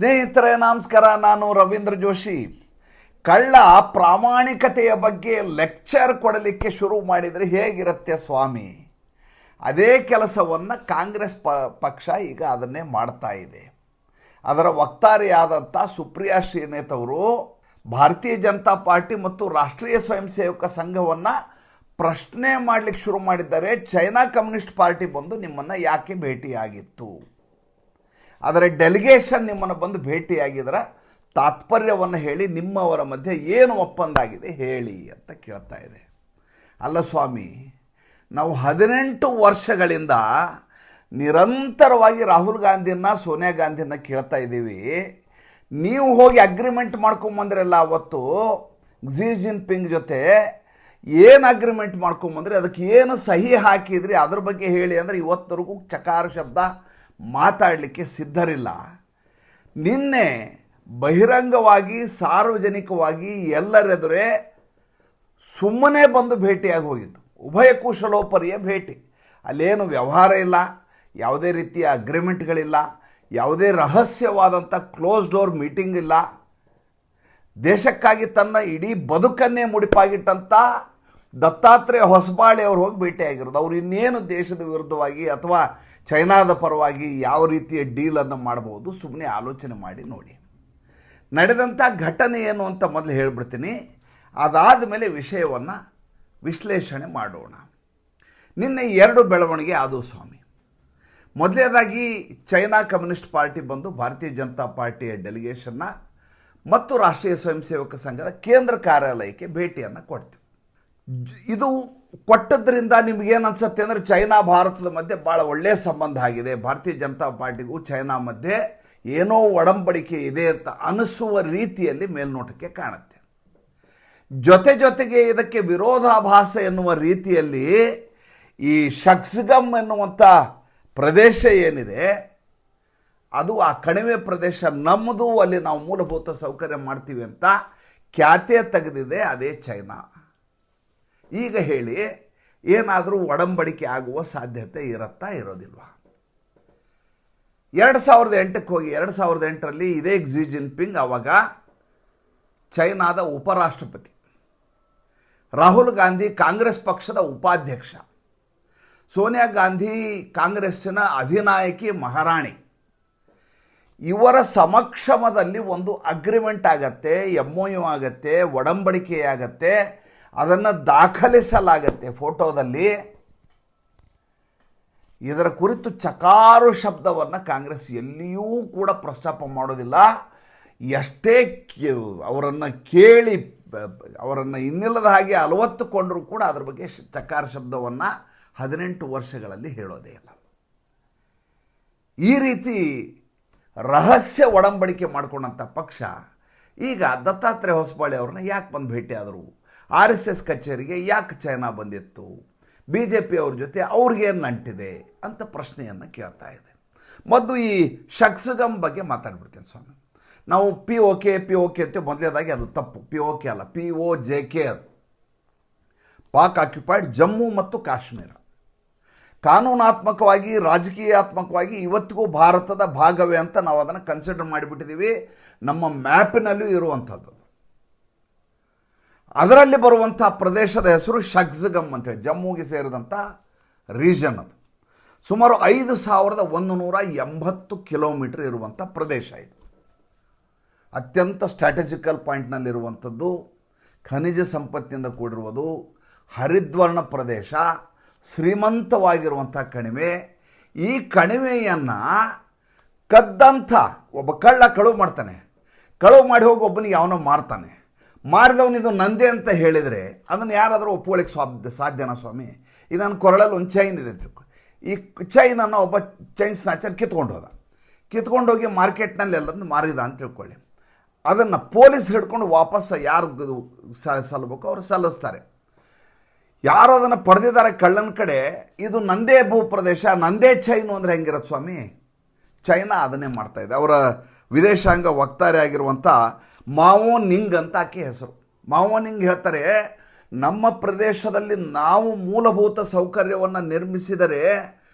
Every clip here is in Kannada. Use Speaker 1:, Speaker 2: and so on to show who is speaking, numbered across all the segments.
Speaker 1: ಸ್ನೇಹಿತರೆ ನಮಸ್ಕಾರ, ನಾನು ರವೀಂದ್ರ ಜೋಶಿ. ಕಳ್ಳ ಪ್ರಾಮಾಣಿಕತೆಯ ಬಗ್ಗೆ ಲೆಕ್ಚರ್ ಕೊಡಲಿಕ್ಕೆ ಶುರು ಮಾಡಿದರೆ ಹೇಗಿರುತ್ತೆ ಸ್ವಾಮಿ? ಅದೇ ಕೆಲಸವನ್ನು ಕಾಂಗ್ರೆಸ್ ಪಕ್ಷ ಈಗ ಅದನ್ನೇ ಮಾಡ್ತಾ ಇದೆ. ಅದರ ವಕ್ತಾರಿಯಾದಂಥ ಸುಪ್ರಿಯಾ ಶ್ರೀನಾಥ್ ಅವರು ಭಾರತೀಯ ಜನತಾ ಪಾರ್ಟಿ ಮತ್ತು ರಾಷ್ಟ್ರೀಯ ಸ್ವಯಂ ಸೇವಕ ಸಂಘವನ್ನು ಪ್ರಶ್ನೆ ಮಾಡಲಿಕ್ಕೆ ಶುರು ಮಾಡಿದ್ದಾರೆ. ಚೈನಾ ಕಮ್ಯುನಿಸ್ಟ್ ಪಾರ್ಟಿ ಬಂದು ನಿಮ್ಮನ್ನು ಯಾಕೆ ಭೇಟಿಯಾಗಿತ್ತು, ಅದರ ಡೆಲಿಗೇಷನ್ ನಿಮ್ಮನ್ನು ಬಂದು ಭೇಟಿಯಾಗಿದ್ದರ ತಾತ್ಪರ್ಯವನ್ನು ಹೇಳಿ, ನಿಮ್ಮವರ ಮಧ್ಯೆ ಏನು ಒಪ್ಪಂದ ಆಗಿದೆ ಹೇಳಿ ಅಂತ ಕೇಳ್ತಾ ಇದೆ. ಅಲ್ಲ ಸ್ವಾಮಿ, ನಾವು 18 ವರ್ಷಗಳಿಂದ ನಿರಂತರವಾಗಿ ರಾಹುಲ್ ಗಾಂಧಿನ ಸೋನಿಯಾ ಗಾಂಧಿನ ಕೇಳ್ತಾ ಇದ್ದೀವಿ. ನೀವು ಹೋಗಿ ಅಗ್ರಿಮೆಂಟ್ ಮಾಡ್ಕೊಂಬಂದ್ರಲ್ಲ ಅವತ್ತು ಕ್ಸಿ ಜಿನ್ಪಿಂಗ್ ಜೊತೆ, ಏನು ಅಗ್ರಿಮೆಂಟ್ ಮಾಡ್ಕೊಂಬಂದ್ರಿ, ಅದಕ್ಕೆ ಏನು ಸಹಿ ಹಾಕಿದ್ರಿ, ಅದ್ರ ಬಗ್ಗೆ ಹೇಳಿ ಅಂದರೆ ಇವತ್ತರೆಗೂ ಚಕಾರ ಶಬ್ದ ಮಾತಾಡಲಿಕ್ಕೆ ಸಿದ್ಧರಿಲ್ಲ. ನಿನ್ನೆ ಬಹಿರಂಗವಾಗಿ ಸಾರ್ವಜನಿಕವಾಗಿ ಎಲ್ಲರೆದುರೇ ಸುಮ್ಮನೆ ಬಂದು ಭೇಟಿಯಾಗಿ ಹೋಗಿದ್ದು, ಉಭಯ ಕುಶಲೋಪರಿಯ ಭೇಟಿ. ಅಲ್ಲೇನು ವ್ಯವಹಾರ ಇಲ್ಲ, ಯಾವುದೇ ರೀತಿಯ ಅಗ್ರಿಮೆಂಟ್ಗಳಿಲ್ಲ, ಯಾವುದೇ ರಹಸ್ಯವಾದಂಥ ಕ್ಲೋಸ್ ಡೋರ್ ಮೀಟಿಂಗ್ ಇಲ್ಲ. ದೇಶಕ್ಕಾಗಿ ತನ್ನ ಇಡೀ ಬದುಕನ್ನೇ ಮುಡಿಪಾಗಿಟ್ಟಂಥ ದತ್ತಾತ್ರೇಯ ಹೊಸಬಾಳೆ ಅವರು ಹೋಗಿ ಭೇಟಿಯಾಗಿರೋದು. ಅವ್ರು ಇನ್ನೇನು ದೇಶದ ವಿರುದ್ಧವಾಗಿ ಅಥವಾ ಚೈನಾದ ಪರವಾಗಿ ಯಾವ ರೀತಿಯ ಡೀಲನ್ನು ಮಾಡ್ಬೋದು, ಸುಮ್ಮನೆ ಆಲೋಚನೆ ಮಾಡಿ ನೋಡಿ. ನಡೆದಂಥ ಘಟನೆ ಏನು ಅಂತ ಮೊದಲು ಹೇಳಿಬಿಡ್ತೀನಿ, ಅದಾದ ಮೇಲೆ ವಿಷಯವನ್ನು ವಿಶ್ಲೇಷಣೆ ಮಾಡೋಣ. ನಿನ್ನೆ 2 ಬೆಳವಣಿಗೆ ಆದವು ಸ್ವಾಮಿ. ಮೊದಲನೇದಾಗಿ ಚೈನಾ ಕಮ್ಯುನಿಸ್ಟ್ ಪಾರ್ಟಿ ಬಂದು ಭಾರತೀಯ ಜನತಾ ಪಾರ್ಟಿಯ ಡೆಲಿಗೇಷನ್ನ ಮತ್ತು ರಾಷ್ಟ್ರೀಯ ಸ್ವಯಂ ಸೇವಕ ಸಂಘದ ಕೇಂದ್ರ ಕಾರ್ಯಾಲಯಕ್ಕೆ ಭೇಟಿಯನ್ನು ಕೊಡ್ತೀವಿ. ಇದು ಕೊಟ್ಟದ್ರಿಂದ ನಿಮಗೇನು ಅನ್ಸುತ್ತೆ ಅಂದರೆ, ಚೈನಾ ಭಾರತದ ಮಧ್ಯೆ ಭಾಳ ಒಳ್ಳೆಯ ಸಂಬಂಧ ಆಗಿದೆ, ಭಾರತೀಯ ಜನತಾ ಪಾರ್ಟಿಗೂ ಚೈನಾ ಮಧ್ಯೆ ಏನೋ ಒಡಂಬಡಿಕೆ ಇದೆ ಅಂತ ಅನಿಸುವ ರೀತಿಯಲ್ಲಿ ಮೇಲ್ನೋಟಕ್ಕೆ ಕಾಣುತ್ತೆ. ಜೊತೆಗೆ ಇದಕ್ಕೆ ವಿರೋಧಾಭಾಸ ಎನ್ನುವ ರೀತಿಯಲ್ಲಿ ಈ ಶಕ್ಸ್ಗಮ್ ಎನ್ನುವಂಥ ಪ್ರದೇಶ ಏನಿದೆ, ಅದು ಆ ಕಣಿವೆ ಪ್ರದೇಶ ನಮ್ಮದು, ಅಲ್ಲಿ ನಾವು ಮೂಲಭೂತ ಸೌಕರ್ಯ ಮಾಡ್ತೀವಿ ಅಂತ ಖ್ಯಾತೆ ತೆಗೆದಿದೆ ಅದೇ ಚೈನಾ. ಈಗ ಹೇಳಿ, ಏನಾದರೂ ಒಡಂಬಡಿಕೆ ಆಗುವ ಸಾಧ್ಯತೆ ಇರುತ್ತಾ ಇರೋದಿಲ್ವಾ? 2008ಕ್ಕೆ ಹೋಗಿ 2008ರಲ್ಲಿ ಇದೇ ಕ್ಸಿ ಜಿನ್ಪಿಂಗ್ ಆವಾಗ ಚೈನಾದ ಉಪರಾಷ್ಟ್ರಪತಿ, ರಾಹುಲ್ ಗಾಂಧಿ ಕಾಂಗ್ರೆಸ್ ಪಕ್ಷದ ಉಪಾಧ್ಯಕ್ಷ, ಸೋನಿಯಾ ಗಾಂಧಿ ಕಾಂಗ್ರೆಸ್ಸಿನ ಅಧಿನಾಯಕಿ ಮಹಾರಾಣಿ, ಇವರ ಸಮಕ್ಷಮದಲ್ಲಿ ಒಂದು ಅಗ್ರಿಮೆಂಟ್ ಆಗತ್ತೆ, MOU ಆಗತ್ತೆ, ಒಡಂಬಡಿಕೆಯಾಗತ್ತೆ, ಅದನ್ನು ದಾಖಲಿಸಲಾಗತ್ತೆ ಫೋಟೋದಲ್ಲಿ. ಇದರ ಕುರಿತು ಚಕಾರು ಶಬ್ದವನ್ನು ಕಾಂಗ್ರೆಸ್ ಎಲ್ಲಿಯೂ ಕೂಡ ಪ್ರಸ್ತಾಪ ಮಾಡೋದಿಲ್ಲ. ಎಷ್ಟೇ ಅವರನ್ನು ಕೇಳಿ ಅವರನ್ನು ಇನ್ನಿಲ್ಲದ ಹಾಗೆ ಅಲವತ್ತುಕೊಂಡರೂ ಕೂಡ ಅದರ ಬಗ್ಗೆ ಚಕಾರ ಶಬ್ದವನ್ನು 18 ವರ್ಷಗಳಲ್ಲಿ ಹೇಳೋದೇ ಇಲ್ಲ. ಈ ರೀತಿ ರಹಸ್ಯ ಒಡಂಬಡಿಕೆ ಮಾಡಿಕೊಂಡಂಥ ಪಕ್ಷ ಈಗ ದತ್ತಾತ್ರೇಯ ಹೊಸಬಾಳೆ ಅವ್ರನ್ನ ಯಾಕೆ ಬಂದು ಭೇಟಿ ಆದರು, RSS ಕಚೇರಿಗೆ ಯಾಕೆ ಚೈನಾ ಬಂದಿತ್ತು, BJP ಅವ್ರ ಜೊತೆ ಅವ್ರಿಗೇನು ನಂಟಿದೆ ಅಂತ ಪ್ರಶ್ನೆಯನ್ನು ಕೇಳ್ತಾ ಇದೆ. ಮೊದಲು ಈ ಶಕ್ಸ್ಗಮ್ ಬಗ್ಗೆ ಮಾತಾಡ್ಬಿಡ್ತೀನಿ ಸ್ವಾಮಿ. ನಾವು POK ಅಂತ ಮೊದಲೇದಾಗಿ ಅದು ತಪ್ಪು. POK ಅಲ್ಲ, POJK. ಅದು ಪಾಕ್ ಆಕ್ಯುಪೈಡ್ ಜಮ್ಮು ಮತ್ತು ಕಾಶ್ಮೀರ. ಕಾನೂನಾತ್ಮಕವಾಗಿ ರಾಜಕೀಯಾತ್ಮಕವಾಗಿ ಇವತ್ತಿಗೂ ಭಾರತದ ಭಾಗವೇ ಅಂತ ನಾವು ಅದನ್ನು ಕನ್ಸಿಡರ್ ಮಾಡಿಬಿಟ್ಟಿದ್ದೀವಿ. ನಮ್ಮ ಮ್ಯಾಪಿನಲ್ಲೂ ಇರುವಂಥದ್ದು. ಅದರಲ್ಲಿ ಬರುವಂಥ ಪ್ರದೇಶದ ಹೆಸರು ಶಕ್ಸ್ಗಮ್ ಅಂತೇಳಿ, ಜಮ್ಮುಗೆ ಸೇರಿದಂಥ ರೀಜನ್. ಅದು ಸುಮಾರು 5180 ಕಿಲೋಮೀಟರ್ ಇರುವಂಥ ಪ್ರದೇಶ. ಇದು ಅತ್ಯಂತ ಸ್ಟ್ರಾಟಜಿಕಲ್ ಪಾಯಿಂಟ್ನಲ್ಲಿರುವಂಥದ್ದು, ಖನಿಜ ಸಂಪತ್ತಿನಿಂದ ಕೂಡಿರುವುದು, ಹರಿದ್ವರ್ಣ ಪ್ರದೇಶ, ಶ್ರೀಮಂತವಾಗಿರುವಂಥ ಕಣಿವೆ. ಈ ಕಣಿವೆಯನ್ನು ಕದ್ದಂಥ ಒಬ್ಬ ಕಳ್ಳ ಕಳುವು ಮಾಡ್ತಾನೆ. ಕಳುವು ಮಾಡಿ ಹೋಗಿ ಒಬ್ಬನಿಗೆ ಅವನು ಮಾರ್ತಾನೆ. ಮಾರಿದವನಿದು ನಂದೇ ಅಂತ ಹೇಳಿದರೆ ಅದನ್ನು ಯಾರಾದರೂ ಒಪ್ಕೊಳ್ಳಿಕ್ಕೆ ಸಾಧ್ಯನಾ ಸ್ವಾಮಿ? ಈಗ ನನ್ನ ಕೊರಳಲ್ಲಿ ಒಂದು ಚೈನ್ ಇದೆ ತಿಳ್ಕೊ. ಈ ಚೈನನ್ನು ಒಬ್ಬ ಚೈನ್ ಸ್ನಾಚರ್ ಕಿತ್ಕೊಂಡು ಹೋಗಿ ಮಾರ್ಕೆಟ್ನಲ್ಲಿ ಎಲ್ಲದನ್ನು ಮಾರಿದ ಅಂತ ತಿಳ್ಕೊಳ್ಳಿ. ಅದನ್ನು ಪೊಲೀಸ್ ಹಿಡ್ಕೊಂಡು ವಾಪಸ್ ಯಾರು ಸಲ್ಲಬೇಕು ಅವರು ಸಲ್ಲಿಸ್ತಾರೆ. ಯಾರು ಅದನ್ನು ಪಡೆದಿದ್ದಾರೆ ಕಳ್ಳನ ಕಡೆ, ಇದು ನಂದೇ ಭೂಪ್ರದೇಶ, ನಂದೇ ಚೈನು ಅಂದರೆ ಹೆಂಗಿರತ್ತೆ ಸ್ವಾಮಿ? ಚೈನಾ ಅದನ್ನೇ ಮಾಡ್ತಾಯಿದೆ. ಅವರ ವಿದೇಶಾಂಗ ವಕ್ತಾರೆ ಆಗಿರುವಂಥ ಮಾವೋ ನಿಂಗ್ ಅಂತ ಆಕೆ ಹೆಸರು. ಮಾವೋ ನಿಂಗ್ ಹೇಳ್ತಾರೆ, ನಮ್ಮ ಪ್ರದೇಶದಲ್ಲಿ ನಾವು ಮೂಲಭೂತ ಸೌಕರ್ಯವನ್ನು ನಿರ್ಮಿಸಿದರೆ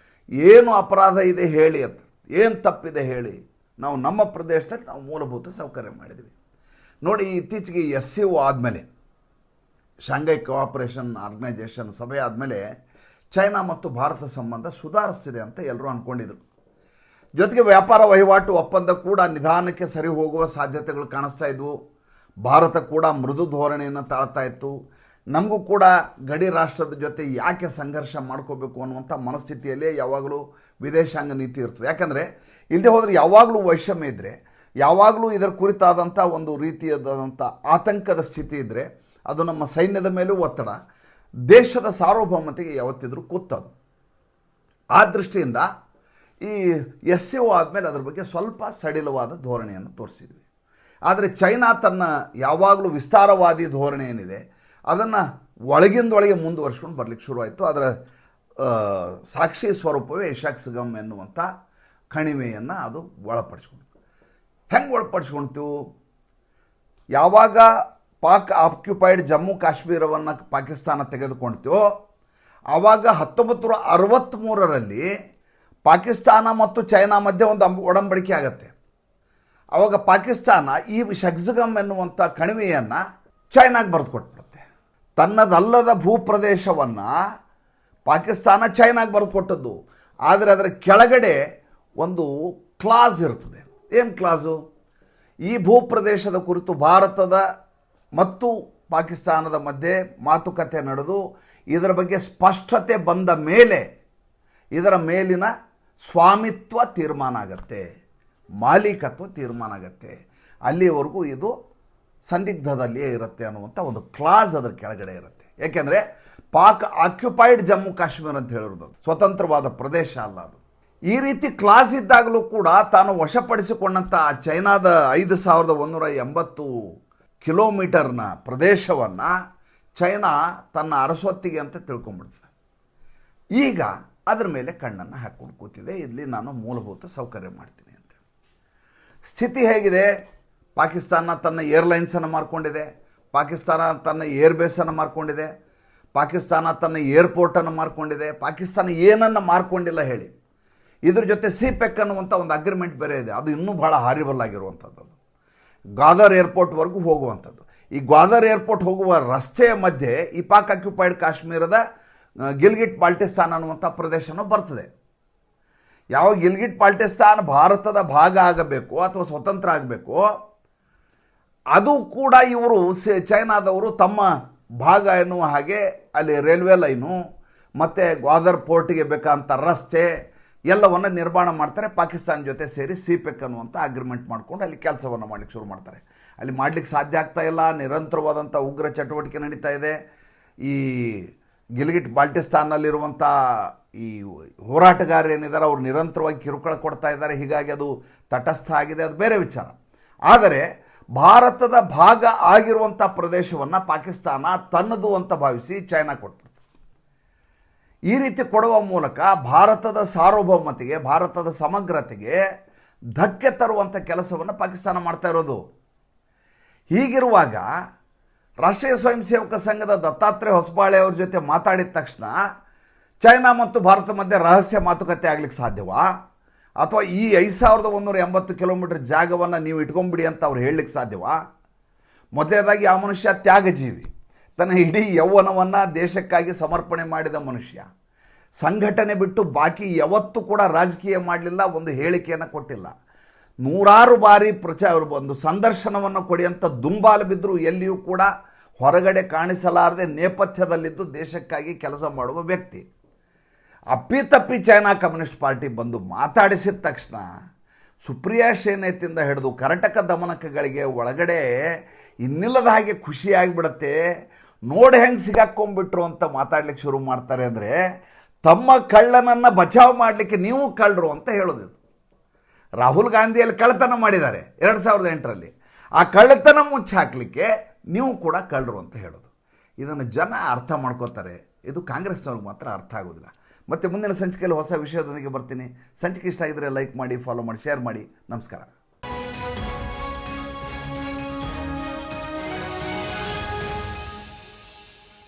Speaker 1: ಏನು ಅಪರಾಧ ಇದೆ ಹೇಳಿ ಅಂತ, ಏನು ತಪ್ಪಿದೆ ಹೇಳಿ, ನಾವು ನಮ್ಮ ಪ್ರದೇಶದಲ್ಲಿ ನಾವು ಮೂಲಭೂತ ಸೌಕರ್ಯ ಮಾಡಿದ್ವಿ. ನೋಡಿ, ಇತ್ತೀಚೆಗೆ SCO ಆದಮೇಲೆ, ಶಾಂಘೈ ಕೋಆಪರೇಷನ್ ಆರ್ಗನೈಜೇಷನ್ ಸಭೆ ಆದಮೇಲೆ ಚೈನಾ ಮತ್ತು ಭಾರತ ಸಂಬಂಧ ಸುಧಾರಿಸ್ತಿದೆ ಅಂತ ಎಲ್ಲರೂ ಅಂದ್ಕೊಂಡಿದ್ರು. ಜೊತೆಗೆ ವ್ಯಾಪಾರ ವಹಿವಾಟು ಒಪ್ಪಂದ ಕೂಡ ನಿಧಾನಕ್ಕೆ ಸರಿ ಹೋಗುವ ಸಾಧ್ಯತೆಗಳು ಕಾಣಿಸ್ತಾ ಇದ್ವು. ಭಾರತ ಕೂಡ ಮೃದು ಧೋರಣೆಯನ್ನು ತಾಳ್ತಾ ಇತ್ತು. ನಮಗೂ ಕೂಡ ಗಡಿ ರಾಷ್ಟ್ರದ ಜೊತೆ ಯಾಕೆ ಸಂಘರ್ಷ ಮಾಡ್ಕೋಬೇಕು ಅನ್ನುವಂಥ ಮನಸ್ಥಿತಿಯಲ್ಲೇ ಯಾವಾಗಲೂ ವಿದೇಶಾಂಗ ನೀತಿ ಇರ್ತದೆ. ಯಾಕಂದರೆ ಇಲ್ಲದೆ ಹೋದರೆ ಯಾವಾಗಲೂ ವೈಷಮ್ಯ ಇದ್ದರೆ, ಯಾವಾಗಲೂ ಇದರ ಕುರಿತಾದಂಥ ಒಂದು ರೀತಿಯಾದಂಥ ಆತಂಕದ ಸ್ಥಿತಿ ಇದ್ದರೆ ಅದು ನಮ್ಮ ಸೈನ್ಯದ ಮೇಲೂ ಒತ್ತಡ, ದೇಶದ ಸಾರ್ವಭೌಮತೆಗೆ ಯಾವತ್ತಿದ್ರೂ ಕೂತದು. ಆ ದೃಷ್ಟಿಯಿಂದ ಈ SCO ಆದಮೇಲೆ ಅದ್ರ ಬಗ್ಗೆ ಸ್ವಲ್ಪ ಸಡಿಲವಾದ ಧೋರಣೆಯನ್ನು ತೋರಿಸಿದ್ವಿ. ಆದರೆ ಚೈನಾ ತನ್ನ ಯಾವಾಗಲೂ ವಿಸ್ತಾರವಾದಿ ಧೋರಣೆ ಏನಿದೆ ಅದನ್ನು ಒಳಗಿಂದೊಳಗೆ ಮುಂದುವರ್ಸ್ಕೊಂಡು ಬರಲಿಕ್ಕೆ ಶುರುವಾಯಿತು. ಅದರ ಸಾಕ್ಷಿ ಸ್ವರೂಪವೇ ಶಾಕ್ಸಗಮ್ ಎನ್ನುವಂಥ ಕಣಿವೆಯನ್ನು ಅದು ಒಳಪಡಿಸ್ಕೊಂಡು. ಹೆಂಗೆ ಒಳಪಡಿಸ್ಕೊಳ್ತು? ಯಾವಾಗ ಪಾಕ್ ಆಕ್ಯುಪೈಡ್ ಜಮ್ಮು ಕಾಶ್ಮೀರವನ್ನು ಪಾಕಿಸ್ತಾನ ತೆಗೆದುಕೊಳ್ತೋ ಆವಾಗ 1963ರಲ್ಲಿ ಪಾಕಿಸ್ತಾನ ಮತ್ತು ಚೈನಾ ಮಧ್ಯೆ ಒಂದು ಒಡಂಬಡಿಕೆ ಆಗುತ್ತೆ. ಆವಾಗ ಪಾಕಿಸ್ತಾನ ಈ ಶಾಕ್ಸಗಮ್ ಎನ್ನುವಂಥ ಕಣಿವೆಯನ್ನು ಚೈನಾಗೆ ಬರೆದು ಕೊಟ್ಬಿಡುತ್ತೆ. ತನ್ನದಲ್ಲದ ಭೂಪ್ರದೇಶವನ್ನು ಪಾಕಿಸ್ತಾನ ಚೈನಾಗೆ ಬರೆದು ಕೊಟ್ಟದ್ದು. ಆದರೆ ಅದರ ಕೆಳಗಡೆ ಒಂದು ಕ್ಲಾಸ್ ಇರ್ತದೆ. ಏನು ಕ್ಲಾಸು? ಈ ಭೂಪ್ರದೇಶದ ಕುರಿತು ಭಾರತದ ಮತ್ತು ಪಾಕಿಸ್ತಾನದ ಮಧ್ಯೆ ಮಾತುಕತೆ ನಡೆದು ಇದರ ಬಗ್ಗೆ ಸ್ಪಷ್ಟತೆ ಬಂದ ಮೇಲೆ ಇದರ ಮೇಲಿನ ಸ್ವಾಮಿತ್ವ ತೀರ್ಮಾನ ಆಗತ್ತೆ, ಮಾಲೀಕತ್ವ ತೀರ್ಮಾನ ಆಗತ್ತೆ. ಅಲ್ಲಿವರೆಗೂ ಇದು ಸಂದಿಗ್ಧದಲ್ಲಿಯೇ ಇರುತ್ತೆ ಅನ್ನುವಂಥ ಒಂದು ಕ್ಲಾಸ್ ಅದರ ಕೆಳಗಡೆ ಇರುತ್ತೆ. ಏಕೆಂದರೆ ಪಾಕ್ ಆಕ್ಯುಪೈಡ್ ಜಮ್ಮು ಕಾಶ್ಮೀರ ಅಂತ ಹೇಳಿರೋದು ಸ್ವತಂತ್ರವಾದ ಪ್ರದೇಶ ಅಲ್ಲ ಅದು. ಈ ರೀತಿ ಕ್ಲಾಸ್ ಇದ್ದಾಗಲೂ ಕೂಡ ತಾನು ವಶಪಡಿಸಿಕೊಂಡಂಥ ಚೈನಾದ 5180 ಕಿಲೋಮೀಟರ್ನ ಪ್ರದೇಶವನ್ನು ಚೈನಾ ತನ್ನ ಅರಸೊತ್ತಿಗೆ ಅಂತ ತಿಳ್ಕೊಂಡ್ಬಿಡ್ತದೆ. ಈಗ ಅದರ ಮೇಲೆ ಕಣ್ಣನ್ನು ಹಾಕ್ಕೊಂಡು ಕೂತಿದೆ, ಇಲ್ಲಿ ನಾನು ಮೂಲಭೂತ ಸೌಕರ್ಯ ಮಾಡ್ತೀನಿ ಅಂತ. ಸ್ಥಿತಿ ಹೇಗಿದೆ? ಪಾಕಿಸ್ತಾನ ತನ್ನ ಏರ್ಲೈನ್ಸನ್ನು ಮಾರ್ಕೊಂಡಿದೆ, ಪಾಕಿಸ್ತಾನ ತನ್ನ ಏರ್ಬೇಸನ್ನು ಮಾರ್ಕೊಂಡಿದೆ, ಪಾಕಿಸ್ತಾನ ತನ್ನ ಏರ್ಪೋರ್ಟನ್ನು ಮಾರ್ಕೊಂಡಿದೆ. ಪಾಕಿಸ್ತಾನ ಏನನ್ನು ಮಾರ್ಕೊಂಡಿಲ್ಲ ಹೇಳಿ? ಇದ್ರ ಜೊತೆ CPEC ಅನ್ನುವಂಥ ಒಂದು ಅಗ್ರಿಮೆಂಟ್ ಬೇರೆ ಇದೆ, ಅದು ಇನ್ನೂ ಭಾಳ ಹಾರಿಬಲ್ ಆಗಿರುವಂಥದ್ದು. ಗ್ವಾದರ್ ಏರ್ಪೋರ್ಟ್ವರೆಗೂ ಹೋಗುವಂಥದ್ದು. ಈ ಗ್ವಾದರ್ ಏರ್ಪೋರ್ಟ್ ಹೋಗುವ ರಸ್ತೆಯ ಮಧ್ಯೆ ಈ ಪಾಕ್ ಆಕ್ಯುಪೈಡ್ ಕಾಶ್ಮೀರದ ಗಿಲ್ಗಿಟ್ ಬಾಲ್ಟಿಸ್ತಾನ್ ಅನ್ನುವಂಥ ಪ್ರದೇಶನೂ ಬರ್ತದೆ. ಯಾವ ಗಿಲ್ಗಿಟ್ ಬಾಲ್ಟಿಸ್ತಾನ್ ಭಾರತದ ಭಾಗ ಆಗಬೇಕು ಅಥವಾ ಸ್ವತಂತ್ರ ಆಗಬೇಕು, ಅದು ಕೂಡ ಇವರು ಚೈನಾದವರು ತಮ್ಮ ಭಾಗ ಎನ್ನುವ ಹಾಗೆ ಅಲ್ಲಿ ರೈಲ್ವೆ ಲೈನು ಮತ್ತು ಗ್ವಾದರ್ ಪೋರ್ಟಿಗೆ ಬೇಕಾದಂಥ ರಸ್ತೆ ಎಲ್ಲವನ್ನು ನಿರ್ಮಾಣ ಮಾಡ್ತಾರೆ. ಪಾಕಿಸ್ತಾನ ಜೊತೆ ಸೇರಿ CPEC ಅನ್ನುವಂಥ ಅಗ್ರಿಮೆಂಟ್ ಮಾಡಿಕೊಂಡು ಅಲ್ಲಿ ಕೆಲಸವನ್ನು ಮಾಡಲಿಕ್ಕೆ ಶುರು ಮಾಡ್ತಾರೆ. ಅಲ್ಲಿ ಮಾಡಲಿಕ್ಕೆ ಸಾಧ್ಯ ಆಗ್ತಾ ಇಲ್ಲ, ನಿರಂತರವಾದಂಥ ಉಗ್ರ ಚಟುವಟಿಕೆ ನಡೀತಾ ಇದೆ. ಈ ಗಿಲ್ಗಿಟ್ ಬಾಲ್ಟಿಸ್ತಾನ್ನಲ್ಲಿರುವಂಥ ಈ ಹೋರಾಟಗಾರರು ಏನಿದ್ದಾರೆ ಅವರು ನಿರಂತರವಾಗಿ ಕಿರುಕುಳ ಕೊಡ್ತಾ ಇದ್ದಾರೆ. ಹೀಗಾಗಿ ಅದು ತಟಸ್ಥ ಆಗಿದೆ, ಅದು ಬೇರೆ ವಿಚಾರ. ಆದರೆ ಭಾರತದ ಭಾಗ ಆಗಿರುವಂಥ ಪ್ರದೇಶವನ್ನು ಪಾಕಿಸ್ತಾನ ತನ್ನದು ಅಂತ ಭಾವಿಸಿ ಚೈನಾ ಕೊಡ್ತದೆ. ಈ ರೀತಿ ಕೊಡುವ ಮೂಲಕ ಭಾರತದ ಸಾರ್ವಭೌಮತೆಗೆ, ಭಾರತದ ಸಮಗ್ರತೆಗೆ ಧಕ್ಕೆ ತರುವಂಥ ಕೆಲಸವನ್ನು ಪಾಕಿಸ್ತಾನ ಮಾಡ್ತಾ ಇರೋದು. ಹೀಗಿರುವಾಗ ರಾಷ್ಟ್ರೀಯ ಸ್ವಯಂ ಸೇವಕ ಸಂಘದ ದತ್ತಾತ್ರೇಯ ಹೊಸಬಾಳೆ ಅವ್ರ ಜೊತೆ ಮಾತಾಡಿದ ತಕ್ಷಣ ಚೈನಾ ಮತ್ತು ಭಾರತ ಮಧ್ಯೆ ರಹಸ್ಯ ಮಾತುಕತೆ ಆಗಲಿಕ್ಕೆ ಸಾಧ್ಯವಾ? ಅಥವಾ ಈ 5180 ಕಿಲೋಮೀಟರ್ ಜಾಗವನ್ನು ನೀವು ಇಟ್ಕೊಂಡ್ಬಿಡಿ ಅಂತ ಅವ್ರು ಹೇಳಲಿಕ್ಕೆ ಸಾಧ್ಯವಾ? ಮೊದಲನೇದಾಗಿ ಆ ಮನುಷ್ಯ ತ್ಯಾಗಜೀವಿ, ತನ್ನ ಇಡೀ ಯೌವನವನ್ನು ದೇಶಕ್ಕಾಗಿ ಸಮರ್ಪಣೆ ಮಾಡಿದ ಮನುಷ್ಯ. ಸಂಘಟನೆ ಬಿಟ್ಟು ಬಾಕಿ ಯಾವತ್ತೂ ಕೂಡ ರಾಜಕೀಯ ಮಾಡಲಿಲ್ಲ, ಒಂದು ಹೇಳಿಕೆಯನ್ನು ಕೊಟ್ಟಿಲ್ಲ. ನೂರಾರು ಬಾರಿ ಒಂದು ಸಂದರ್ಶನವನ್ನು ಕೊಡಿ ಅಂತ ದುಂಬಾಲು ಬಿದ್ದರೂ ಎಲ್ಲಿಯೂ ಕೂಡ ಹೊರಗಡೆ ಕಾಣಿಸಲಾರದೆ ನೇಪಥ್ಯದಲ್ಲಿದ್ದು ದೇಶಕ್ಕಾಗಿ ಕೆಲಸ ಮಾಡುವ ವ್ಯಕ್ತಿ. ಅಪ್ಪಿತಪ್ಪಿ ಚೈನಾ ಕಮ್ಯುನಿಸ್ಟ್ ಪಾರ್ಟಿ ಬಂದು ಮಾತಾಡಿಸಿದ ತಕ್ಷಣ ಸುಪ್ರಿಯಾ ಶ್ರೀನೇತಿಂದ ಹಿಡಿದು ಕರಟಕ ದಮನಕಗಳಿಗೆ ಒಳಗಡೆ ಇನ್ನಿಲ್ಲದ ಹಾಗೆ ಖುಷಿಯಾಗಿಬಿಡತ್ತೆ. ನೋಡಿ ಹೆಂಗೆ ಸಿಗಾಕೊಂಡ್ಬಿಟ್ರು ಅಂತ ಮಾತಾಡ್ಲಿಕ್ಕೆ ಶುರು ಮಾಡ್ತಾರೆ. ಅಂದರೆ ತಮ್ಮ ಕಳ್ಳನನ್ನು ಬಚಾವ್ ಮಾಡಲಿಕ್ಕೆ ನೀವು ಕಳ್ಳರು ಅಂತ ಹೇಳೋದು. ರಾಹುಲ್ ಗಾಂಧಿಯಲ್ಲಿ ಕಳ್ಳತನ ಮಾಡಿದ್ದಾರೆ 2008ರಲ್ಲಿ. ಆ ಕಳ್ಳತನ ಮುಚ್ಚಿ ಹಾಕಲಿಕ್ಕೆ ನೀವು ಕೂಡ ಕಳ್ಳರು ಅಂತ ಹೇಳೋದು. ಇದನ್ನು ಜನ ಅರ್ಥ ಮಾಡ್ಕೋತಾರೆ, ಇದು ಕಾಂಗ್ರೆಸ್ನವ್ರಿಗೆ ಮಾತ್ರ ಅರ್ಥ ಆಗೋದಿಲ್ಲ. ಮತ್ತು ಮುಂದಿನ ಸಂಚಿಕೆಯಲ್ಲಿ ಹೊಸ ವಿಷಯದೊಂದಿಗೆ ಬರ್ತೀನಿ. ಸಂಚಿಕೆ ಇಷ್ಟ ಆಗಿದ್ರೆ ಲೈಕ್ ಮಾಡಿ, ಫಾಲೋ ಮಾಡಿ, ಶೇರ್ ಮಾಡಿ. ನಮಸ್ಕಾರ.